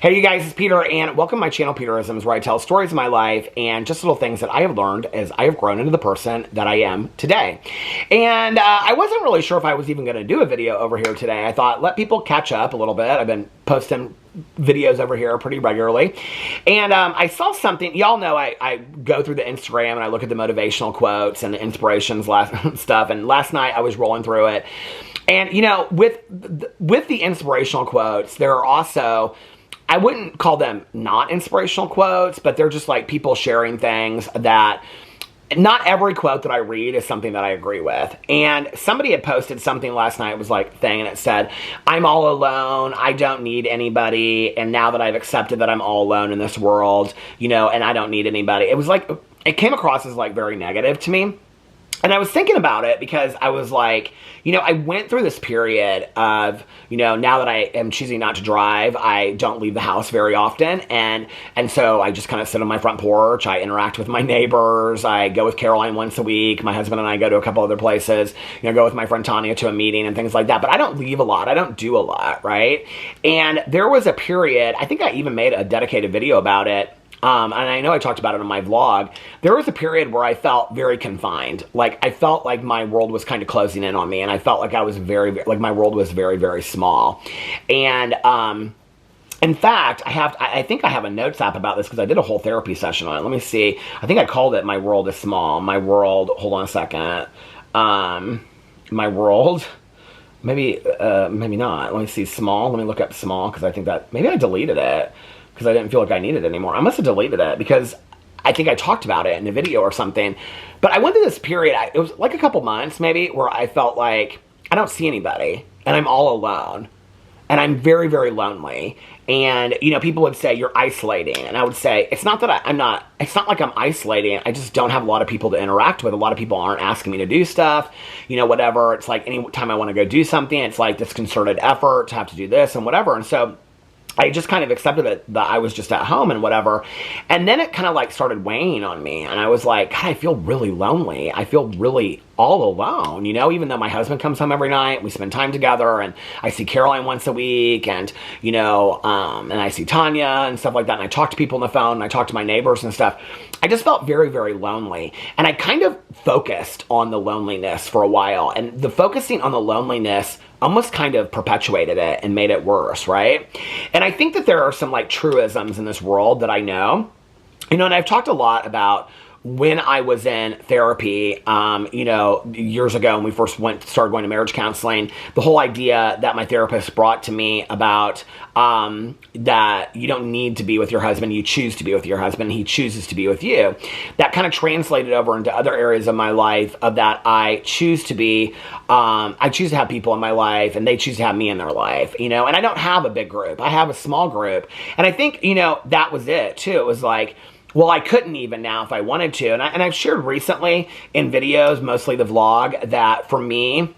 Hey you guys, it's Peter and welcome to my channel Peterisms, where I tell stories of my life and just little things that I have learned as I have grown into the person that I am today. And I wasn't really sure if I was even going to do a video over here today. I thought let people catch up a little bit. I've been posting videos over here pretty regularly. And I saw something, y'all know I go through the Instagram and I look at the motivational quotes and the inspirations stuff. And last night I was rolling through it. And you know, with the inspirational quotes, there are also, I wouldn't call them not inspirational quotes, but they're just like people sharing things that not every quote that I read is something that I agree with. And somebody had posted something last night, it was like thing, and it said, I'm all alone, I don't need anybody, and now that I've accepted that I'm all alone in this world, you know, and I don't need anybody. It was like, it came across as like very negative to me. And I was thinking about it because I was like, you know, I went through this period of, you know, now that I am choosing not to drive, I don't leave the house very often. And so I just kind of sit on my front porch. I interact with my neighbors. I go with Caroline once a week. My husband and I go to a couple other places, you know, go with my friend Tanya to a meeting and things like that. But I don't leave a lot. I don't do a lot, right? And there was a period, I think I even made a dedicated video about it. And I know I talked about it on my vlog. There was a period where I felt very confined. Like, I felt like my world was kind of closing in on me. And I felt like I was like my world was very, very small. And, in fact, I think I have a notes app about this because I did a whole therapy session on it. Let me see. I think I called it My World is Small. My World, hold on a second. My World, maybe not. Let me see, small. Let me look up small because I think that, maybe I deleted it. Because I didn't feel like I needed it anymore. I must have deleted it because I think I talked about it in a video or something. But I went through this period, it was like a couple months maybe, where I felt like I don't see anybody and I'm all alone. And I'm very, very lonely. And, you know, people would say, you're isolating. And I would say, it's not that it's not like I'm isolating. I just don't have a lot of people to interact with. A lot of people aren't asking me to do stuff, you know, whatever. It's like anytime I want to go do something, it's like this concerted effort to have to do this and whatever. And so I just kind of accepted that I was just at home and whatever. And then it kind of like started weighing on me. And I was like, God, I feel really lonely. I feel really all alone, you know, even though my husband comes home every night, we spend time together, and I see Caroline once a week, and, you know, and I see Tanya and stuff like that. And I talk to people on the phone, and I talk to my neighbors and stuff. I just felt very, very lonely. And I kind of focused on the loneliness for a while. And the focusing on the loneliness almost kind of perpetuated it and made it worse, right? And I think that there are some like truisms in this world that I know, you know, and I've talked a lot about when I was in therapy, you know, years ago when we first started going to marriage counseling, the whole idea that my therapist brought to me about that you don't need to be with your husband, you choose to be with your husband, he chooses to be with you. That kind of translated over into other areas of my life of that I choose to have people in my life and they choose to have me in their life, you know, and I don't have a big group. I have a small group. And I think, you know, that was it too. It was like, well, I couldn't even now if I wanted to. And I've shared recently in videos, mostly the vlog, that for me,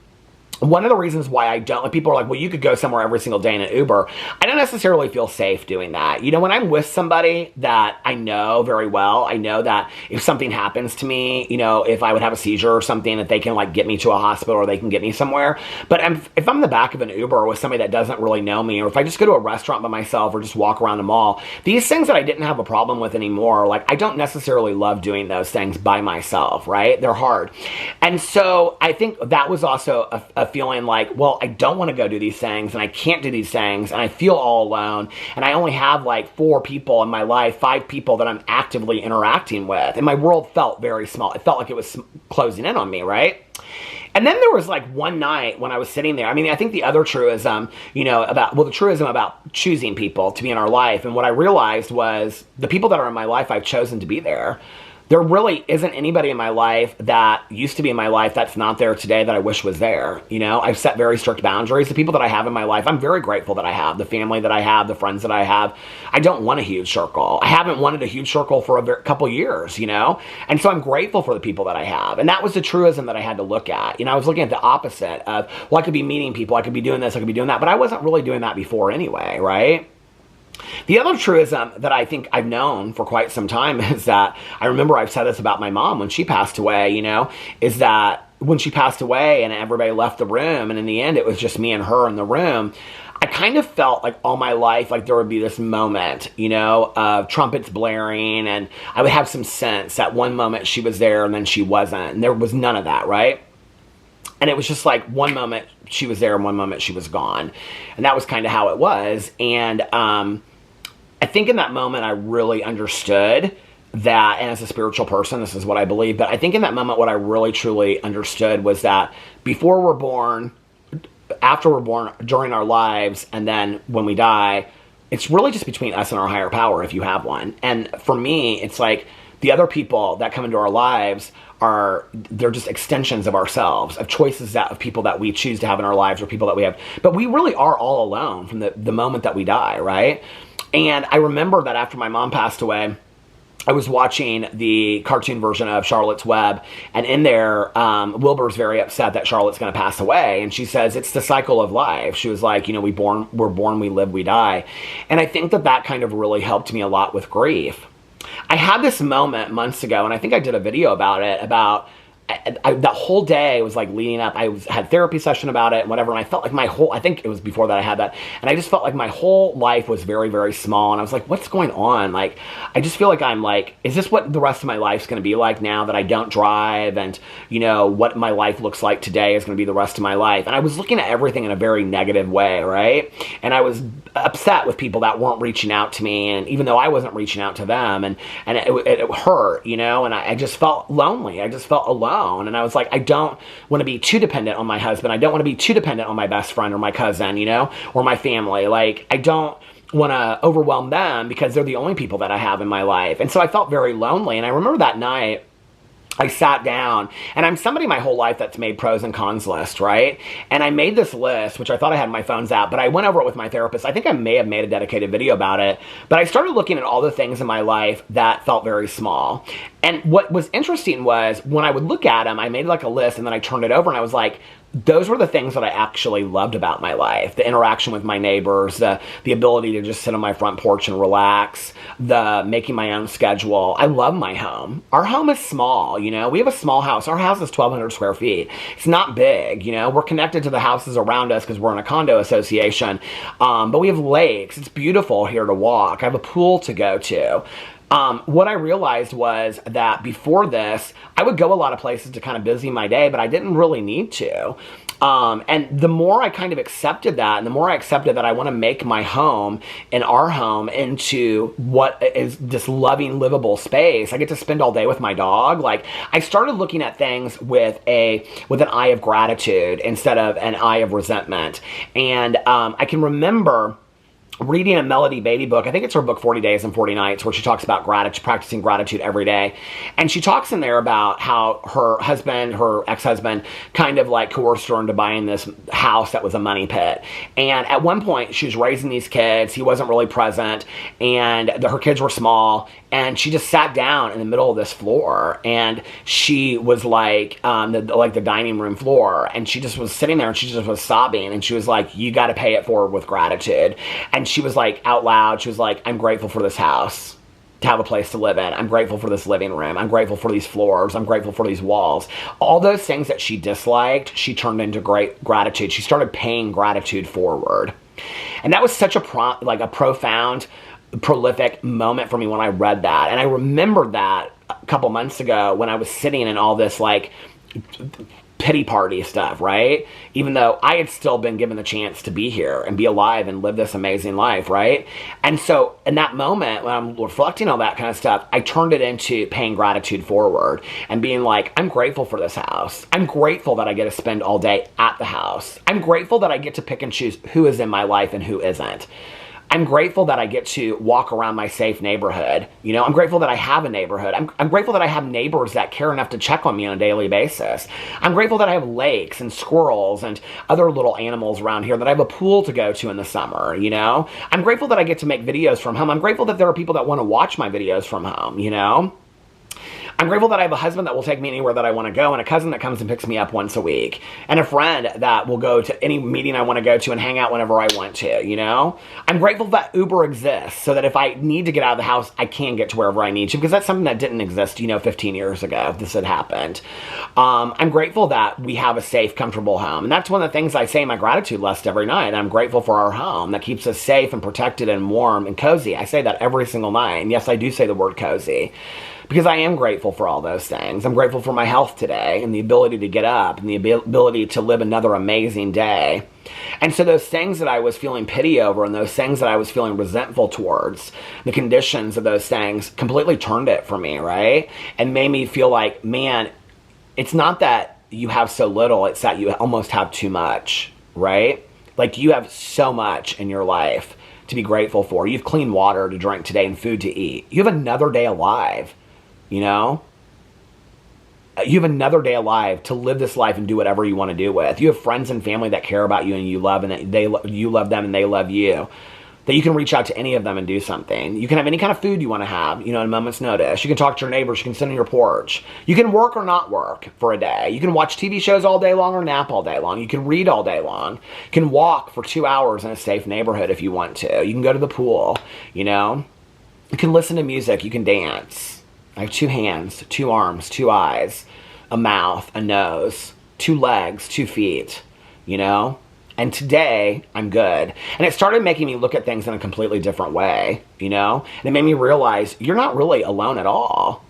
one of the reasons why I don't, like, people are like, well, you could go somewhere every single day in an Uber. I don't necessarily feel safe doing that. You know, when I'm with somebody that I know very well, I know that if something happens to me, you know, if I would have a seizure or something, that they can like get me to a hospital or they can get me somewhere. But if I'm in the back of an Uber with somebody that doesn't really know me, or if I just go to a restaurant by myself or just walk around the mall, these things that I didn't have a problem with anymore, like I don't necessarily love doing those things by myself, right? They're hard. And so I think that was also a feeling like, well, I don't want to go do these things and I can't do these things and I feel all alone and I only have like 4 people in my life, 5 people that I'm actively interacting with, and my world felt very small. It felt like it was closing in on me, right? And then there was like one night when I was sitting there, I mean, I think the other truism, you know, the truism about choosing people to be in our life, and what I realized was the people that are in my life, I've chosen to be there. There really isn't anybody in my life that used to be in my life that's not there today that I wish was there. You know, I've set very strict boundaries. The people that I have in my life, I'm very grateful that I have. The family that I have, the friends that I have. I don't want a huge circle. I haven't wanted a huge circle for a couple years, you know? And so I'm grateful for the people that I have. And that was the truism that I had to look at. You know, I was looking at the opposite of, well, I could be meeting people, I could be doing this, I could be doing that. But I wasn't really doing that before anyway, right? The other truism that I think I've known for quite some time is that, I remember I've said this about my mom when she passed away, you know, is that when she passed away and everybody left the room and in the end it was just me and her in the room, I kind of felt like all my life, like there would be this moment, you know, of trumpets blaring, and I would have some sense that one moment she was there and then she wasn't, and there was none of that, right? And it was just like one moment she was there and one moment she was gone. And that was kind of how it was. And I think in that moment I really understood that, and as a spiritual person, this is what I believe, but I think in that moment what I really truly understood was that before we're born, after we're born, during our lives, and then when we die, it's really just between us and our higher power, if you have one. And for me, it's like the other people that come into our lives they're just extensions of ourselves, of choices of people that we choose to have in our lives, or people that we have. But we really are all alone from the moment that we die, right? And I remember that after my mom passed away, I was watching the cartoon version of Charlotte's Web, and in there, Wilbur's very upset that Charlotte's going to pass away, and she says, it's the cycle of life. She was like, you know, we're born, we live, we die. And I think that kind of really helped me a lot with grief. I had this moment months ago, and I think I did a video about it, that whole day was like leading up. I had therapy session about it and whatever, and I felt like I think it was before that I had that, and I just felt like my whole life was very, very small, and I was like, what's going on? Like, I just feel like I'm like, is this what the rest of my life's going to be like now that I don't drive, and, you know, what my life looks like today is going to be the rest of my life? And I was looking at everything in a very negative way, right? And I was upset with people that weren't reaching out to me, and even though I wasn't reaching out to them, and it hurt, you know, and I just felt lonely. I just felt alone. And I was like, I don't want to be too dependent on my husband. I don't want to be too dependent on my best friend or my cousin, you know, or my family. Like, I don't want to overwhelm them because they're the only people that I have in my life. And so I felt very lonely. And I remember that night, I sat down, and I'm somebody my whole life that's made pros and cons lists, right? And I made this list, which I thought I had my phones out, but I went over it with my therapist. I think I may have made a dedicated video about it, but I started looking at all the things in my life that felt very small. And what was interesting was when I would look at them, I made like a list, and then I turned it over, and I was like, those were the things that I actually loved about my life. The interaction with my neighbors, the ability to just sit on my front porch and relax, the making my own schedule. I love my home. Our home is small, you know. We have a small house. Our house is 1,200 square feet. It's not big, you know. We're connected to the houses around us because we're in a condo association. But we have lakes. It's beautiful here to walk. I have a pool to go to. What I realized was that before this, I would go a lot of places to kind of busy my day, but I didn't really need to. And the more I kind of accepted that, and the more I accepted that I want to make my home and our home into what is this loving, livable space. I get to spend all day with my dog. Like, I started looking at things with an eye of gratitude instead of an eye of resentment. And I can remember reading a Melody Beattie book. I think it's her book 40 Days and 40 Nights, where she talks about gratitude, practicing gratitude every day. And she talks in there about how her ex-husband, kind of like coerced her into buying this house that was a money pit. And at one point, she was raising these kids. He wasn't really present, and her kids were small. And she just sat down in the middle of this floor, and she was like, the dining room floor, and she just was sitting there, and she just was sobbing, and she was like, you got to pay it forward with gratitude. And she was like, out loud, she was like, I'm grateful for this house to have a place to live in. I'm grateful for this living room. I'm grateful for these floors. I'm grateful for these walls. All those things that she disliked, she turned into great gratitude. She started paying gratitude forward. And that was such a profound, prolific moment for me when I read that. And I remembered that a couple months ago when I was sitting in all this like pity party stuff, right? Even though I had still been given the chance to be here and be alive and live this amazing life, right? And so in that moment, when I'm reflecting on that kind of stuff, I turned it into paying gratitude forward and being like, I'm grateful for this house. I'm grateful that I get to spend all day at the house. I'm grateful that I get to pick and choose who is in my life and who isn't. I'm grateful that I get to walk around my safe neighborhood. You know, I'm grateful that I have a neighborhood. I'm grateful that I have neighbors that care enough to check on me on a daily basis. I'm grateful that I have lakes and squirrels and other little animals around here, that I have a pool to go to in the summer, you know? I'm grateful that I get to make videos from home. I'm grateful that there are people that want to watch my videos from home, you know? I'm grateful that I have a husband that will take me anywhere that I want to go, and a cousin that comes and picks me up once a week, and a friend that will go to any meeting I want to go to and hang out whenever I want to, you know? I'm grateful that Uber exists so that if I need to get out of the house, I can get to wherever I need to, because that's something that didn't exist, 15 years ago, if this had happened. I'm grateful that we have a safe, comfortable home, and that's one of the things I say in my gratitude list every night. I'm grateful for our home that keeps us safe and protected and warm and cozy. I say that every single night, and yes, I do say the word cozy, because I am grateful for all those things. I'm grateful for my health today and the ability to get up and the ability to live another amazing day. And so those things that I was feeling pity over and those things that I was feeling resentful towards, the conditions of those things completely turned it for me, right? And made me feel like, man, it's not that you have so little, it's that you almost have too much, right? Like, you have so much in your life to be grateful for. You have clean water to drink today and food to eat. You have another day alive. You know, you have another day alive to live this life and do whatever you want to do with. You have friends and family that care about you and you love, and you love them and they love you. That you can reach out to any of them and do something. You can have any kind of food you want to have, at a moment's notice. You can talk to your neighbors. You can sit on your porch. You can work or not work for a day. You can watch TV shows all day long or nap all day long. You can read all day long. You can walk for 2 hours in a safe neighborhood if you want to. You can go to the pool, You can listen to music. You can dance. I have 2 hands, 2 arms, 2 eyes, a mouth, a nose, 2 legs, 2 feet, And today, I'm good. And it started making me look at things in a completely different way, And it made me realize you're not really alone at all.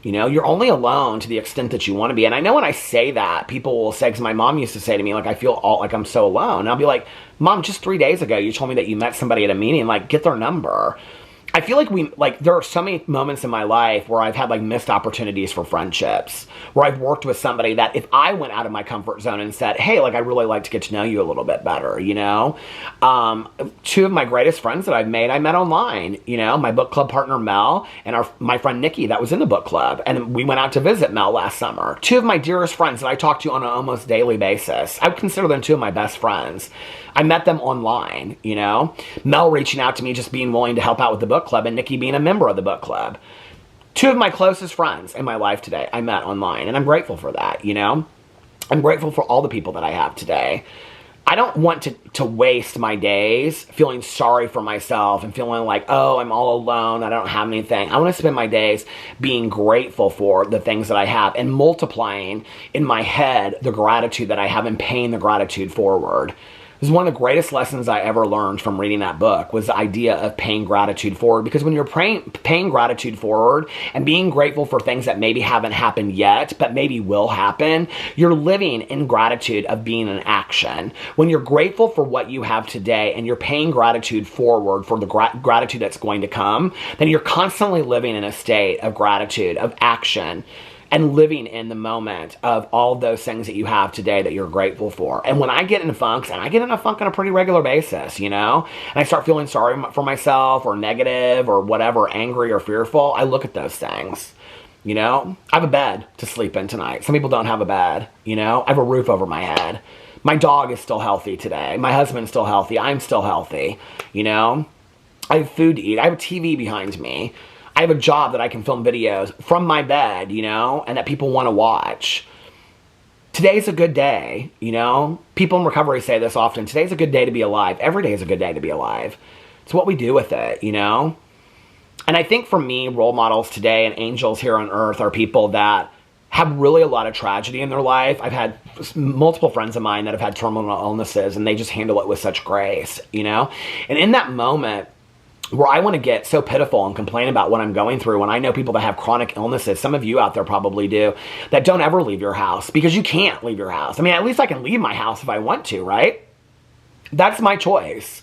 You're only alone to the extent that you want to be. And I know when I say that, people will say, because my mom used to say to me, I feel like I'm so alone. And I'll be like, Mom, just 3 days ago, you told me that you met somebody at a meeting, get their number. I feel like there are so many moments in my life where I've had missed opportunities for friendships, where I've worked with somebody that if I went out of my comfort zone and said, hey, I'd really like to get to know you a little bit better, 2 of my greatest friends that I've made, I met online, my book club partner Mel and my friend Nikki that was in the book club. And we went out to visit Mel last summer. 2 of my dearest friends that I talk to on an almost daily basis. I would consider them 2 of my best friends. I met them online, Mel reaching out to me, just being willing to help out with the book club, and Nikki being a member of the book club. 2 of my closest friends in my life today, I met online, and I'm grateful for that, I'm grateful for all the people that I have today. I don't want to waste my days feeling sorry for myself and feeling like, oh, I'm all alone, I don't have anything. I want to spend my days being grateful for the things that I have and multiplying in my head the gratitude that I have and paying the gratitude forward. This is one of the greatest lessons I ever learned from reading that book, was the idea of paying gratitude forward. Because when you're paying gratitude forward and being grateful for things that maybe haven't happened yet, but maybe will happen, you're living in gratitude of being in action. When you're grateful for what you have today and you're paying gratitude forward for the gratitude that's going to come, then you're constantly living in a state of gratitude, of action, and living in the moment of all those things that you have today that you're grateful for. And when I get in funks, and I get in a funk on a pretty regular basis, and I start feeling sorry for myself or negative or whatever, angry or fearful, I look at those things. I have a bed to sleep in tonight. Some people don't have a bed, I have a roof over my head. My dog is still healthy today. My husband's still healthy. I'm still healthy, I have food to eat. I have a TV behind me. I have a job that I can film videos from my bed, and that people want to watch. Today's a good day, People in recovery say this often. Today's a good day to be alive. Every day is a good day to be alive. It's what we do with it, And I think for me, role models today and angels here on earth are people that have really a lot of tragedy in their life. I've had multiple friends of mine that have had terminal illnesses, and they just handle it with such grace, And in that moment, where I want to get so pitiful and complain about what I'm going through when I know people that have chronic illnesses, some of you out there probably do, that don't ever leave your house because you can't leave your house. I mean, at least I can leave my house if I want to, right? That's my choice.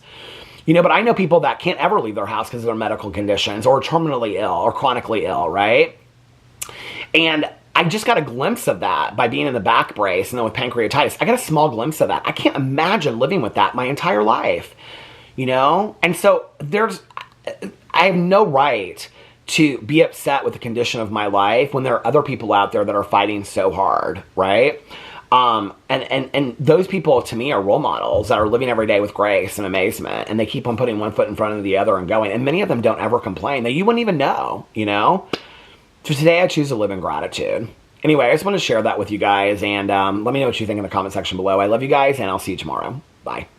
But I know people that can't ever leave their house because of their medical conditions or terminally ill or chronically ill, right? And I just got a glimpse of that by being in the back brace and then with pancreatitis. I got a small glimpse of that. I can't imagine living with that my entire life, And so I have no right to be upset with the condition of my life when there are other people out there that are fighting so hard, right? And those people to me are role models that are living every day with grace and amazement, and they keep on putting one foot in front of the other and going, and many of them don't ever complain that you wouldn't even know, So today I choose to live in gratitude. Anyway, I just want to share that with you guys, and let me know what you think in the comment section below. I love you guys, and I'll see you tomorrow. Bye.